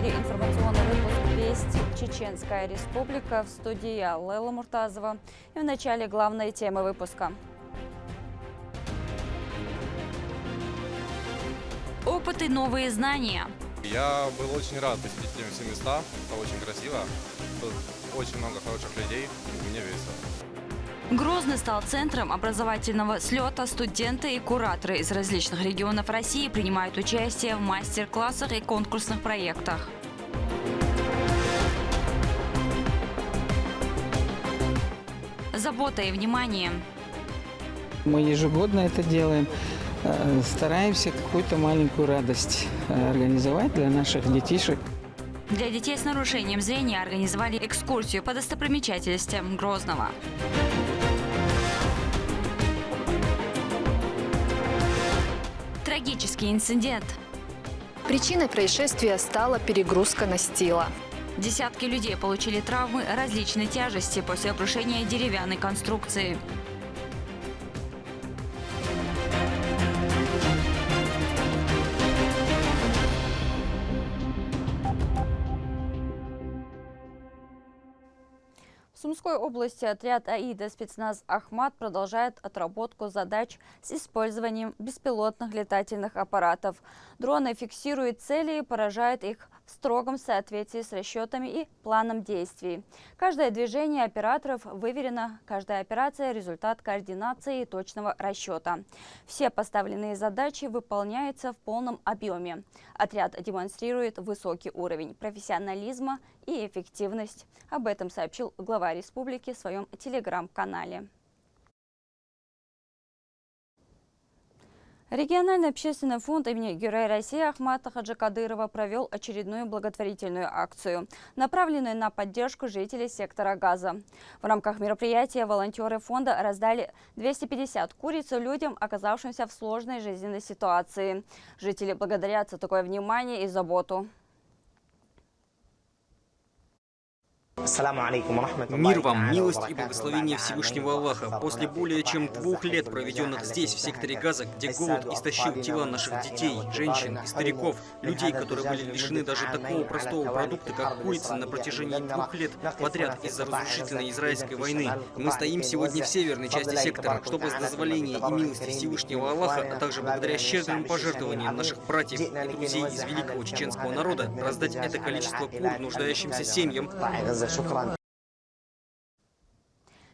эфире информационный выпуск «Вести. Чеченская Республика». В студии я, Лейла Муртазова. И в начале главной темы выпуска. Опыт и новые знания. Я был очень рад посетить все места. Это очень красиво. Тут очень много хороших людей. И мне весело. Грозный стал центром образовательного слета. Студенты и кураторы из различных регионов России принимают участие в мастер-классах и конкурсных проектах. Забота и внимание. Мы ежегодно это делаем. Стараемся какую-то маленькую радость организовать для наших детишек. Для детей с нарушением зрения организовали экскурсию по достопримечательностям Грозного. Трагический инцидент. Причиной происшествия стала перегрузка настила. Десятки людей получили травмы различной тяжести после обрушения деревянной конструкции. В Сумской области отряд АИДа спецназ «Ахмат» продолжает отработку задач с использованием беспилотных летательных аппаратов. Дроны фиксируют цели и поражают их в строгом соответствии с расчетами и планом действий. Каждое движение операторов выверено, каждая операция – результат координации и точного расчета. Все поставленные задачи выполняются в полном объеме. Отряд демонстрирует высокий уровень профессионализма и эффективность. Об этом сообщил глава республики в своем телеграм-канале. Региональный общественный фонд имени Героя России Ахмата Хаджи Кадырова провел очередную благотворительную акцию, направленную на поддержку жителей сектора Газа. В рамках мероприятия волонтеры фонда раздали 250 куриц людям, оказавшимся в сложной жизненной ситуации. Жители благодарят за такое внимание и заботу. Мир вам, милость и благословение Всевышнего Аллаха. После более чем 2 лет, проведенных здесь, в секторе Газа, где голод истощил тела наших детей, женщин и стариков, людей, которые были лишены даже такого простого продукта, как курица, на протяжении 2 лет подряд из-за разрушительной израильской войны, мы стоим сегодня в северной части сектора, чтобы с дозволения и милости Всевышнего Аллаха, а также благодаря щедрым пожертвованиям наших братьев и друзей из великого чеченского народа, раздать это количество кур нуждающимся семьям.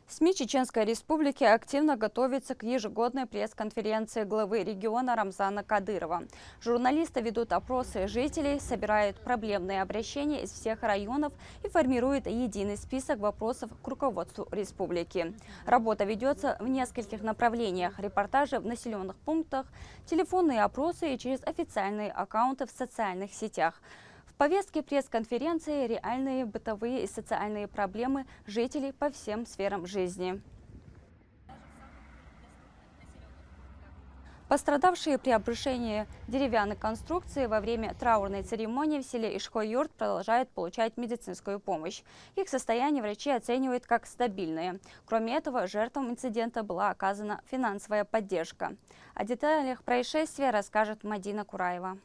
СМИ Чеченской Республики активно готовятся к ежегодной пресс-конференции главы региона Рамзана Кадырова. Журналисты ведут опросы жителей, собирают проблемные обращения из всех районов и формируют единый список вопросов к руководству республики. Работа ведется в нескольких направлениях: репортажи в населенных пунктах, телефонные опросы и через официальные аккаунты в социальных сетях. В повестке пресс-конференции реальные бытовые и социальные проблемы жителей по всем сферам жизни. Пострадавшие при обрушении деревянной конструкции во время траурной церемонии в селе Ишхой-Юрт продолжают получать медицинскую помощь. Их состояние врачи оценивают как стабильное. Кроме этого, жертвам инцидента была оказана финансовая поддержка. О деталях происшествия расскажет Мадина Кураева.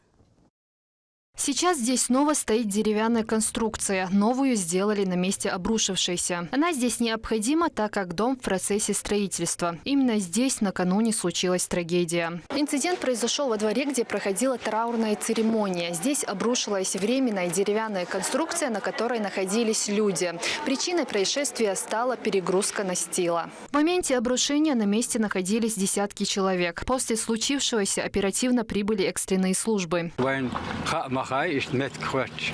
Сейчас здесь снова стоит деревянная конструкция. Новую сделали на месте обрушившейся. Она здесь необходима, так как дом в процессе строительства. Именно здесь накануне случилась трагедия. Инцидент произошел во дворе, где проходила траурная церемония. Здесь обрушилась временная деревянная конструкция, на которой находились люди. Причиной происшествия стала перегрузка настила. В моменте обрушения на месте находились десятки человек. После случившегося оперативно прибыли экстренные службы. مخاي اشتمت كوتش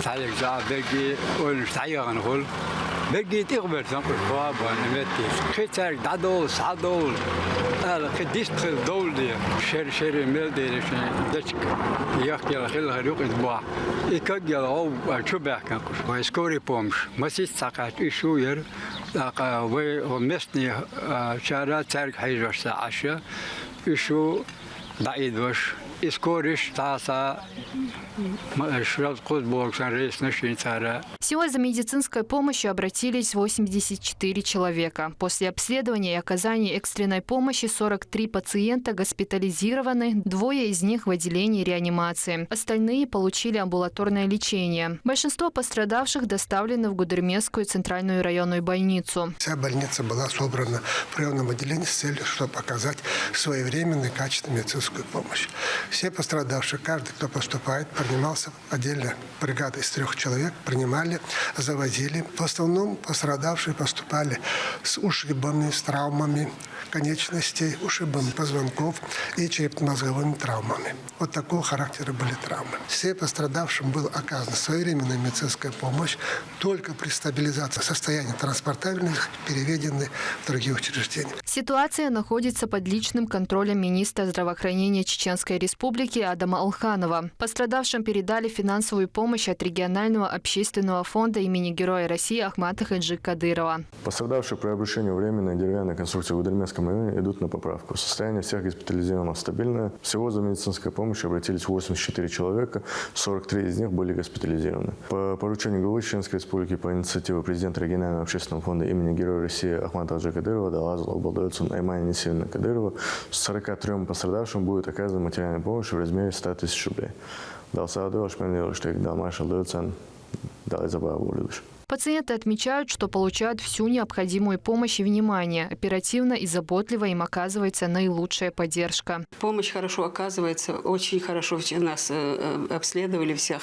تعالج جا بيجي ونشتعيان نقول بيجي تقبل تنقل باب ونمتي خيتار دادول سعدول قديش تخل دول دي شير ميلدي دشك يحكي الخيل هروق اسبوع يكجل او شو بيحكي ويسكوري بومش مسيس ساقات يشوير ومسني شارع تارك حيجر ساعة يشو بعيد وش Всего за медицинской помощью обратились 84 человека. После обследования и оказания экстренной помощи 43 пациента госпитализированы, 2 из них в отделении реанимации. Остальные получили амбулаторное лечение. Большинство пострадавших доставлены в Гудермесскую центральную районную больницу. Вся больница была собрана в приемном отделении с целью, чтобы оказать своевременную и качественную медицинскую помощь. Все пострадавшие, каждый, кто поступает, принимался отдельно бригада из 3 человек, принимали, завозили. В основном пострадавшие поступали с ушибами, с травмами конечностей, ушибами позвонков и черепно-мозговыми травмами. Вот такого характера были травмы. Все пострадавшим была оказана своевременная медицинская помощь, только при стабилизации состояния транспортабельных переведены в другие учреждения. Ситуация находится под личным контролем министра здравоохранения Чеченской Республики Адама Алханова. Пострадавшим передали финансовую помощь от регионального общественного фонда имени Героя России Ахмата Хаджи Кадырова. Пострадавшие при обращении временной деревянной конструкции в Гудермесском районе идут на поправку. Состояние всех госпитализированных стабильное. Всего за медицинской помощью обратились 84 человека, 43 из них были госпитализированы. По поручению главы Чеченской Республики по инициативе президента регионального общественного фонда имени Героя России Ахмата Хаджи Кадырова обладается Наймане Несильевна Кадырова. 43 пострадавшим будет оказана материальная помощь в размере 100 000 рублей. Пациенты отмечают, что получают всю необходимую помощь и внимание. Оперативно и заботливо им оказывается наилучшая поддержка. Помощь хорошо оказывается, очень хорошо нас обследовали всех,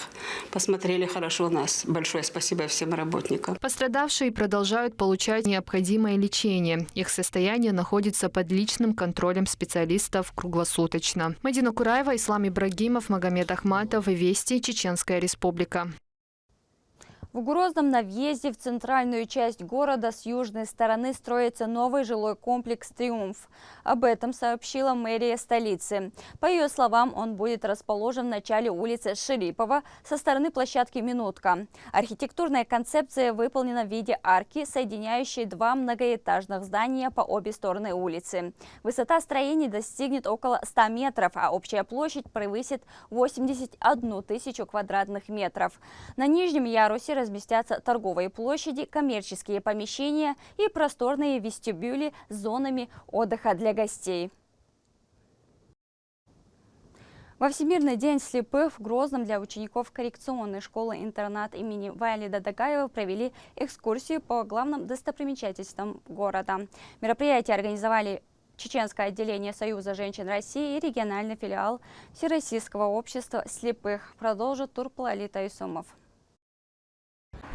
посмотрели хорошо нас. Большое спасибо всем работникам. Пострадавшие продолжают получать необходимое лечение. Их состояние находится под личным контролем специалистов круглосуточно. Мадина Кураева, Ислам Ибрагимов, Магомед Ахматов, Вести, Чеченская Республика. В Грозном на въезде в центральную часть города с южной стороны строится новый жилой комплекс «Триумф». Об этом сообщила мэрия столицы. По ее словам, он будет расположен в начале улицы Шерипова со стороны площадки «Минутка». Архитектурная концепция выполнена в виде арки, соединяющей 2 многоэтажных здания по обе стороны улицы. Высота строений достигнет около 100 метров, а общая площадь превысит 81 000 квадратных метров. На нижнем ярусе разместятся торговые площади, коммерческие помещения и просторные вестибюли с зонами отдыха для гостей. Во Всемирный день слепых в Грозном для учеников коррекционной школы-интернат имени Валида Дагаева провели экскурсию по главным достопримечательствам города. Мероприятие организовали Чеченское отделение Союза женщин России и региональный филиал Всероссийского общества слепых. Продолжит Турплалита Исумов.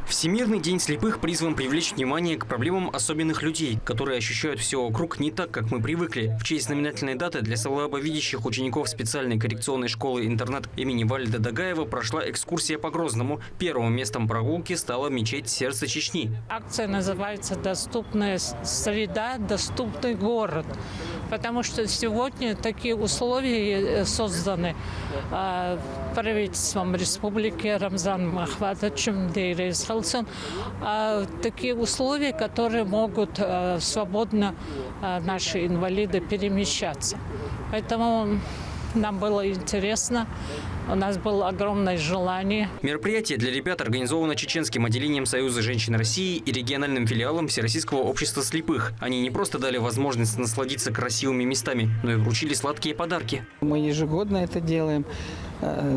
Всемирный день слепых призван привлечь внимание к проблемам особенных людей, которые ощущают все вокруг не так, как мы привыкли. В честь знаменательной даты для слабовидящих учеников специальной коррекционной школы-интернат имени Валида Дагаева прошла экскурсия по Грозному. Первым местом прогулки стала мечеть «Сердце Чечни». Акция называется «Доступная среда, доступный город». Потому что сегодня такие условия созданы правительством республики Рамзаном Ахматовичем Дейрейсхалсон. Такие условия, которые могут свободно наши инвалиды перемещаться. Поэтому нам было интересно. У нас было огромное желание. Мероприятие для ребят организовано Чеченским отделением Союза женщин России и региональным филиалом Всероссийского общества слепых. Они не просто дали возможность насладиться красивыми местами, но и вручили сладкие подарки. Мы ежегодно это делаем.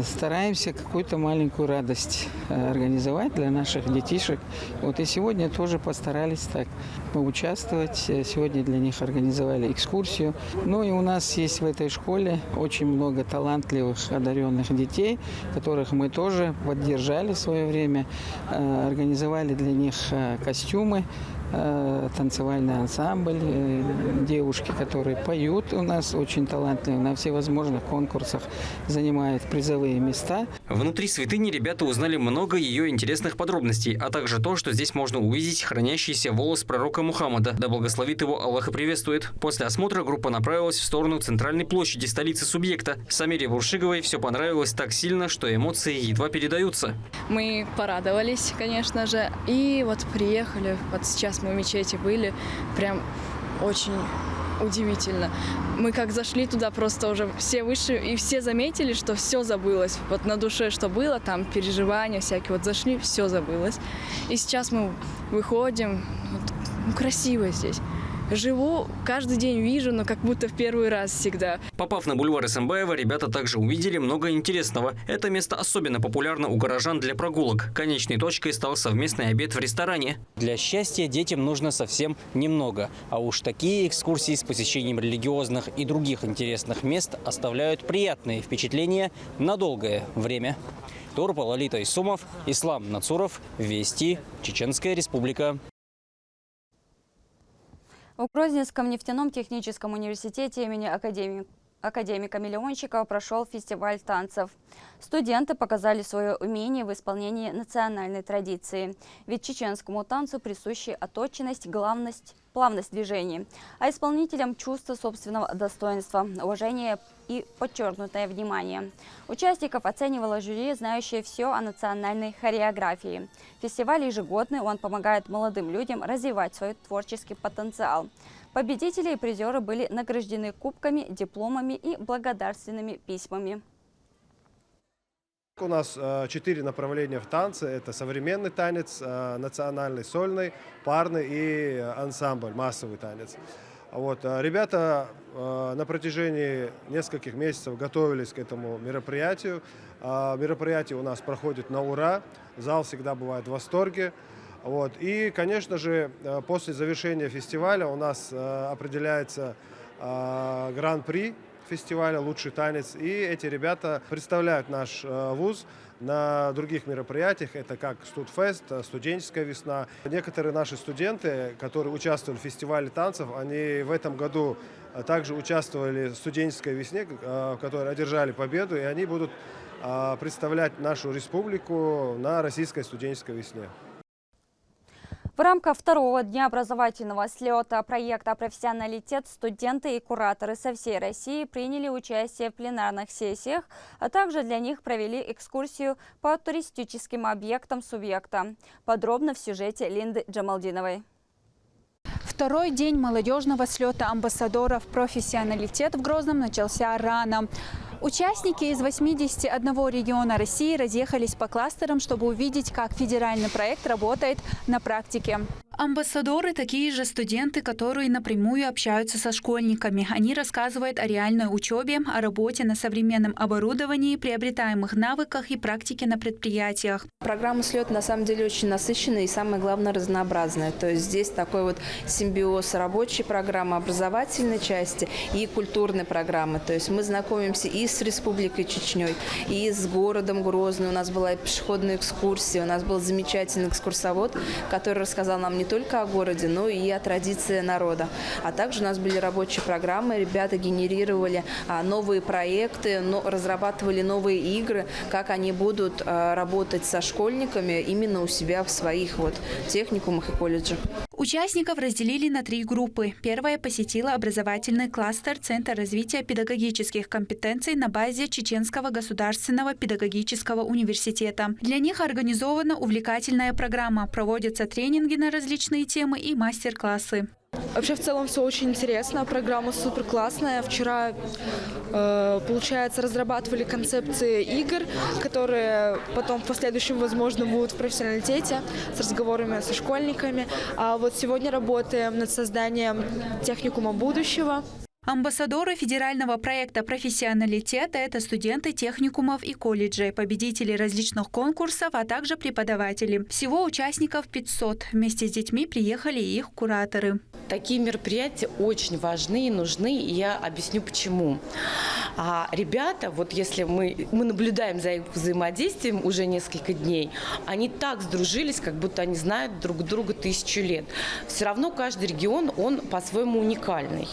Стараемся какую-то маленькую радость организовать для наших детишек. Вот и сегодня тоже постарались так поучаствовать. Сегодня для них организовали экскурсию. Ну и у нас есть в этой школе очень много талантливых, одаренных детей, которых мы тоже поддержали в свое время. Организовали для них костюмы, танцевальный ансамбль, девушки, которые поют у нас, очень талантливые, на всевозможных конкурсах занимают призовые места. Внутри святыни ребята узнали много ее интересных подробностей, а также то, что здесь можно увидеть хранящийся волос пророка Мухаммада, да благословит его Аллах и приветствует. После осмотра группа направилась в сторону центральной площади столицы субъекта. Самире Буршиговой все понравилось так сильно, что эмоции едва передаются. Мы порадовались, конечно же, и вот приехали, вот сейчас мы в мечети были, прям очень удивительно. Мы как зашли туда, просто уже все вышли, и все заметили, что все забылось. Вот на душе, что было, там переживания всякие. Вот зашли, все забылось. И сейчас мы выходим, вот, красиво здесь. Живу, каждый день вижу, но как будто в первый раз всегда. Попав на бульвар Исамбаева, ребята также увидели много интересного. Это место особенно популярно у горожан для прогулок. Конечной точкой стал совместный обед в ресторане. Для счастья детям нужно совсем немного. А уж такие экскурсии с посещением религиозных и других интересных мест оставляют приятные впечатления на долгое время. Турпа, Лолита Исумов, Ислам Нацуров, Вести, Чеченская Республика. В Грозненском нефтяном техническом университете имени академика Миллиончикова прошел фестиваль танцев. Студенты показали свое умение в исполнении национальной традиции. Ведь чеченскому танцу присущи отточенность, плавность движений, а исполнителям чувство собственного достоинства, уважение и подчеркнутое внимание. Участников оценивало жюри, знающее все о национальной хореографии. Фестиваль ежегодный, он помогает молодым людям развивать свой творческий потенциал. Победители и призеры были награждены кубками, дипломами и благодарственными письмами. У нас 4 направления в танце. Это современный танец, национальный, сольный, парный и ансамбль, массовый танец. Вот. Ребята на протяжении нескольких месяцев готовились к этому мероприятию. Мероприятие у нас проходит на ура. Зал всегда бывает в восторге. Вот. И, конечно же, после завершения фестиваля у нас определяется гран-при фестиваля «Лучший танец». И эти ребята представляют наш вуз на других мероприятиях. Это как студфест, студенческая весна. Некоторые наши студенты, которые участвовали в фестивале танцев, они в этом году также участвовали в студенческой весне, в которой одержали победу. И они будут представлять нашу республику на российской студенческой весне. В рамках второго дня образовательного слета проекта «Профессионалитет» студенты и кураторы со всей России приняли участие в пленарных сессиях, а также для них провели экскурсию по туристическим объектам субъекта. Подробно в сюжете Линды Джамалдиновой. Второй день молодежного слета амбассадоров «Профессионалитет» в Грозном начался рано. Участники из 81 региона России разъехались по кластерам, чтобы увидеть, как федеральный проект работает на практике. Амбассадоры – такие же студенты, которые напрямую общаются со школьниками. Они рассказывают о реальной учебе, о работе на современном оборудовании, приобретаемых навыках и практике на предприятиях. Программа слет на самом деле очень насыщенная и, самое главное, разнообразная. То есть здесь такой вот симбиоз рабочей программы, образовательной части и культурной программы. То есть мы знакомимся и с Республикой Чечней, и с городом Грозный. У нас была пешеходная экскурсия, у нас был замечательный экскурсовод, который рассказал нам не только о городе, но и о традиции народа. А также у нас были рабочие программы, ребята генерировали новые проекты, разрабатывали новые игры, как они будут работать со школьниками именно у себя в своих техникумах и колледжах. Участников разделили на 3 группы. Первая посетила образовательный кластер Центра развития педагогических компетенций на базе Чеченского государственного педагогического университета. Для них организована увлекательная программа, проводятся тренинги на различные темы и мастер-классы. Вообще, в целом, все очень интересно. Программа супер классная. Вчера, получается, разрабатывали концепции игр, которые потом в последующем, возможно, будут в профессионалитете с разговорами со школьниками. А вот сегодня работаем над созданием техникума будущего. Амбассадоры федерального проекта «Профессионалитет» – это студенты техникумов и колледжей, победители различных конкурсов, а также преподаватели. Всего участников 500. Вместе с детьми приехали и их кураторы. Такие мероприятия очень важны и нужны, и я объясню почему. Ребята, вот если мы наблюдаем за их взаимодействием уже несколько дней, они так сдружились, как будто они знают друг друга 1000 лет. Все равно каждый регион, он по-своему уникальный.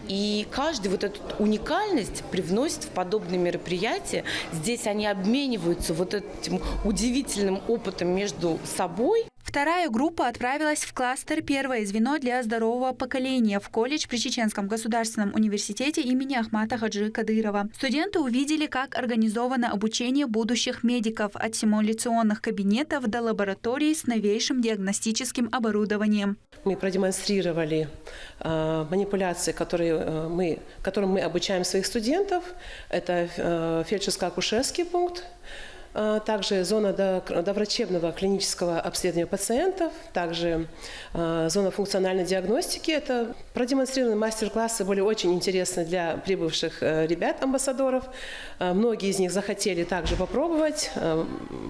И каждый вот эту уникальность привносит в подобные мероприятия. Здесь они обмениваются вот этим удивительным опытом между собой. Вторая группа отправилась в кластер «Первое звено для здорового поколения» в колледж при Чеченском государственном университете имени Ахмата Хаджи Кадырова. Студенты увидели, как организовано обучение будущих медиков от симуляционных кабинетов до лабораторий с новейшим диагностическим оборудованием. Мы продемонстрировали манипуляции, которым мы обучаем своих студентов. Это фельдшерско-акушерский пункт, также зона доврачебного клинического обследования пациентов, также зона функциональной диагностики. Это продемонстрированные мастер-классы были очень интересны для прибывших ребят-амбассадоров. Многие из них захотели также попробовать,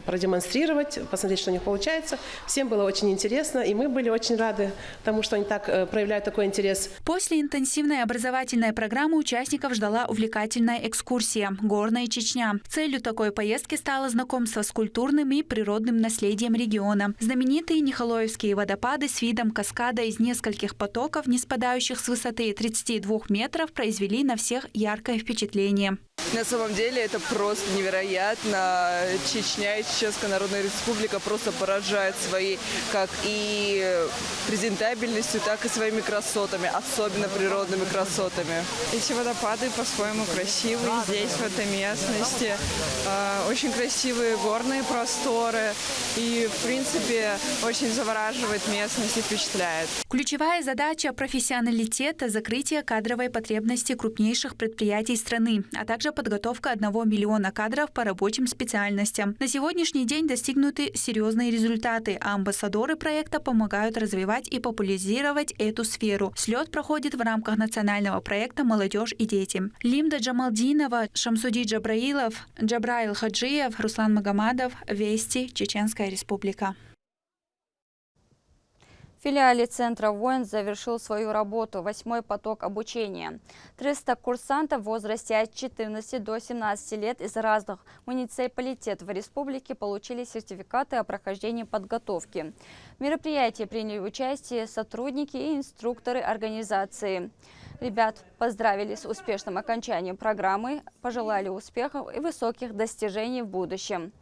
продемонстрировать, посмотреть, что у них получается. Всем было очень интересно, и мы были очень рады тому, что они так проявляют такой интерес. После интенсивной образовательной программы участников ждала увлекательная экскурсия «Горная Чечня». Целью такой поездки стало знакомство с культурным и природным наследием региона. Знаменитые Нихолоевские водопады с видом каскада из нескольких потоков, не спадающих с высоты 32 метров, произвели на всех яркое впечатление. На самом деле это просто невероятно. Чечня и Чеченская Народная Республика просто поражают своей как и презентабельностью, так и своими красотами, особенно природными красотами. Эти водопады по-своему красивые здесь, в этой местности. Очень красивые горные просторы. И, в принципе, очень завораживает местность и впечатляет. Ключевая задача профессионалитета – закрытие кадровой потребности крупнейших предприятий страны, а также подготовка 1 миллиона кадров по рабочим специальностям. На сегодняшний день достигнуты серьезные результаты, а амбассадоры проекта помогают развивать и популяризировать эту сферу. Слет проходит в рамках национального проекта «Молодежь и дети». Лимда Джамалдинова, Шамсуди Джабраилов, Джабраил Хаджиев, Руслан Магомадов, Вести, Чеченская Республика. В филиале Центра «Воин» завершил свою работу 8-й поток обучения. 300 курсантов в возрасте от 14 до 17 лет из разных муниципалитетов республики получили сертификаты о прохождении подготовки. В мероприятии приняли участие сотрудники и инструкторы организации. Ребят поздравили с успешным окончанием программы, пожелали успехов и высоких достижений в будущем.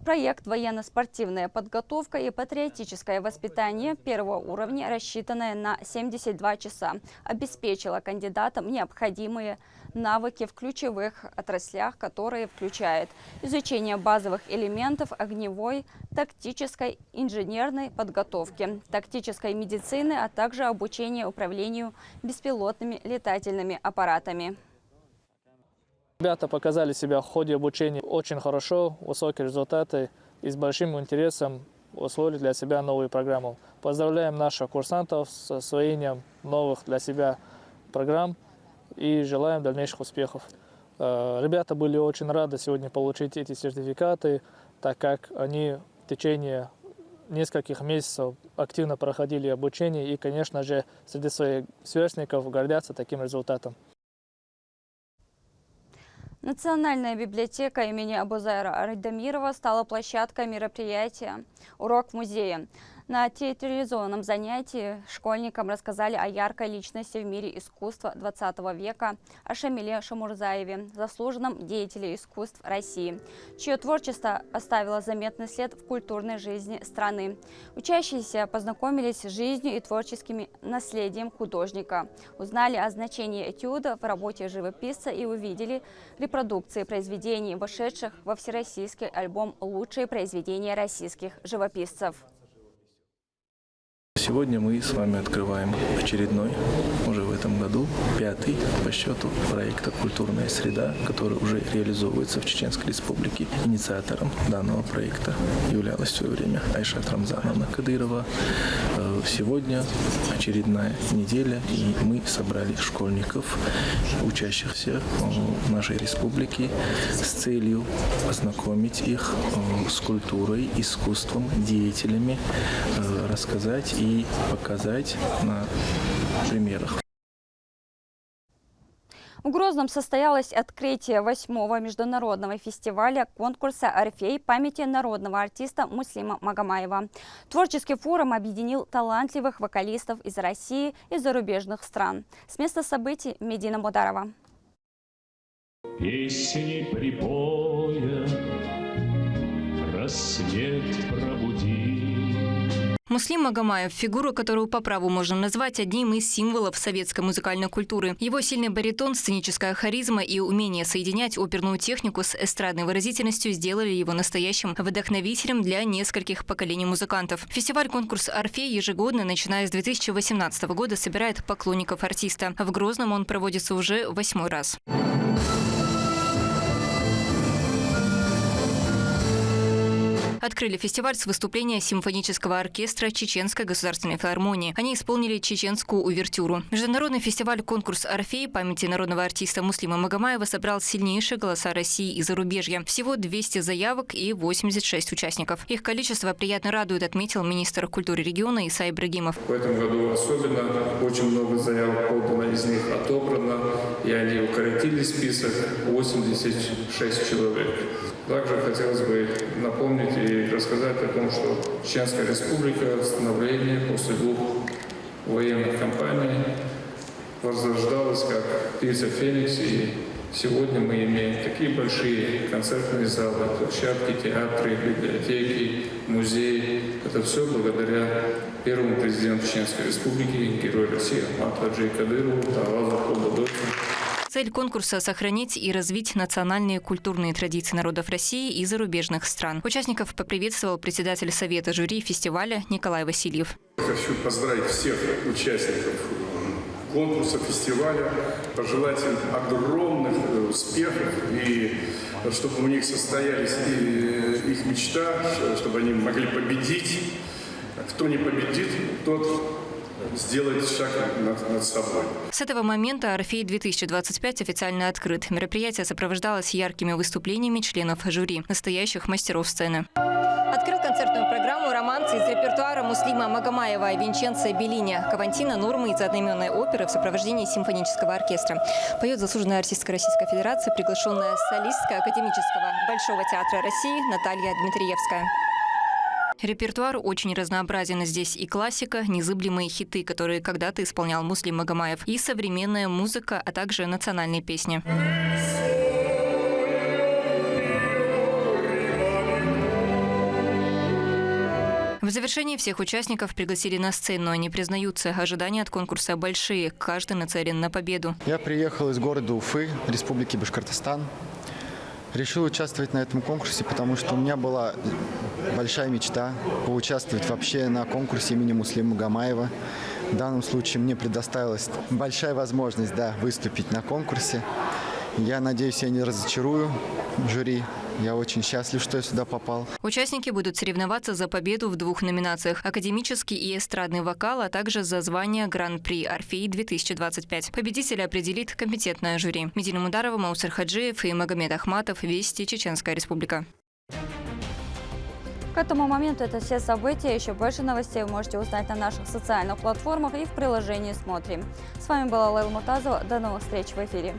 Проект «Военно-спортивная подготовка и патриотическое воспитание» первого уровня, рассчитанное на 72 часа, обеспечило кандидатам необходимые навыки в ключевых отраслях, которые включают изучение базовых элементов огневой, тактической, инженерной подготовки, тактической медицины, а также обучение управлению беспилотными летательными аппаратами. Ребята показали себя в ходе обучения очень хорошо, высокие результаты и с большим интересом усвоили для себя новую программу. Поздравляем наших курсантов с освоением новых для себя программ и желаем дальнейших успехов. Ребята были очень рады сегодня получить эти сертификаты, так как они в течение нескольких месяцев активно проходили обучение и, конечно же, среди своих сверстников гордятся таким результатом. Национальная библиотека имени Абузайра Айдамирова стала площадкой мероприятия «Урок в музее». На театрализованном занятии школьникам рассказали о яркой личности в мире искусства XX века, о Шамиле Шамурзаеве, заслуженном деятеле искусств России, чье творчество оставило заметный след в культурной жизни страны. Учащиеся познакомились с жизнью и творческим наследием художника, узнали о значении этюда в работе живописца и увидели репродукции произведений, вошедших во всероссийский альбом «Лучшие произведения российских живописцев». Сегодня мы с вами открываем очередной, уже в этом году, 5-й по счету проекта «Культурная среда», который уже реализовывается в Чеченской Республике. Инициатором данного проекта являлась в свое время Айшат Рамзановна Кадырова. Сегодня очередная неделя, и мы собрали школьников, учащихся в нашей республике, с целью познакомить их с культурой, искусством, деятелями, рассказать и показать на примерах. В Грозном состоялось открытие 8-го международного фестиваля конкурса «Орфей» памяти народного артиста Муслима Магомаева. Творческий форум объединил талантливых вокалистов из России и зарубежных стран. С места событий Медина Мударова. Песни прибоя, рассвет пробуди. Муслим Магомаев – фигуру, которую по праву можно назвать одним из символов советской музыкальной культуры. Его сильный баритон, сценическая харизма и умение соединять оперную технику с эстрадной выразительностью сделали его настоящим вдохновителем для нескольких поколений музыкантов. Фестиваль-конкурс «Орфей» ежегодно, начиная с 2018 года, собирает поклонников артиста. В Грозном он проводится уже 8-й раз. Открыли фестиваль с выступления симфонического оркестра Чеченской государственной филармонии. Они исполнили чеченскую увертюру. Международный фестиваль-конкурс «Орфей» памяти народного артиста Муслима Магомаева собрал сильнейшие голоса России и зарубежья. Всего 200 заявок и 86 участников. Их количество приятно радует, отметил министр культуры региона Исай Ибрагимов. В этом году особенно очень много заявок подано, из них отобрано, и они укоротили список 86 человек. Также хотелось бы напомнить и рассказать о том, что Чеченская республика становления после 2 военных кампаний возрождалась как птица Феникс, и сегодня мы имеем такие большие концертные залы, площадки, театры, библиотеки, музеи. Это все благодаря первому президенту Чеченской республики, герою России Ахмату Хаджи Кадырову, Талазу Холбадовичу. Цель конкурса – сохранить и развить национальные культурные традиции народов России и зарубежных стран. Участников поприветствовал председатель Совета жюри фестиваля Николай Васильев. Хочу поздравить всех участников конкурса, фестиваля, пожелать им огромных успехов и чтобы у них состоялись их мечта, чтобы они могли победить. Кто не победит, тот сделать шаг над собой. С этого момента «Орфей-2025» официально открыт. Мероприятие сопровождалось яркими выступлениями членов жюри, настоящих мастеров сцены. Открыл концертную программу романс из репертуара Муслима Магомаева и Винченцо Беллини, Кавантина, Нормы из одноименной оперы в сопровождении симфонического оркестра. Поет заслуженная артистка Российской Федерации, приглашенная солистка Академического Большого театра России Наталья Дмитриевская. Репертуар очень разнообразен. Здесь и классика, незыблемые хиты, которые когда-то исполнял Муслим Магомаев, и современная музыка, а также национальные песни. В завершении всех участников пригласили на сцену. Они признаются, ожидания от конкурса большие, каждый нацелен на победу. Я приехал из города Уфы, Республики Башкортостан. Решил участвовать на этом конкурсе, потому что у меня была большая мечта поучаствовать вообще на конкурсе имени Муслима Магомаева. В данном случае мне предоставилась большая возможность выступить на конкурсе. Я надеюсь, я не разочарую жюри. Я очень счастлив, что я сюда попал. Участники будут соревноваться за победу в 2 номинациях – академический и эстрадный вокал, а также за звание Гран-при «Орфей-2025». Победителя определит компетентное жюри. Медина Мударова, Маусар Хаджиев и Магомед Ахматов. Вести, Чеченская Республика. К этому моменту это все события. Еще больше новостей вы можете узнать на наших социальных платформах и в приложении «Смотрим». С вами была Лейла Мутазова. До новых встреч в эфире.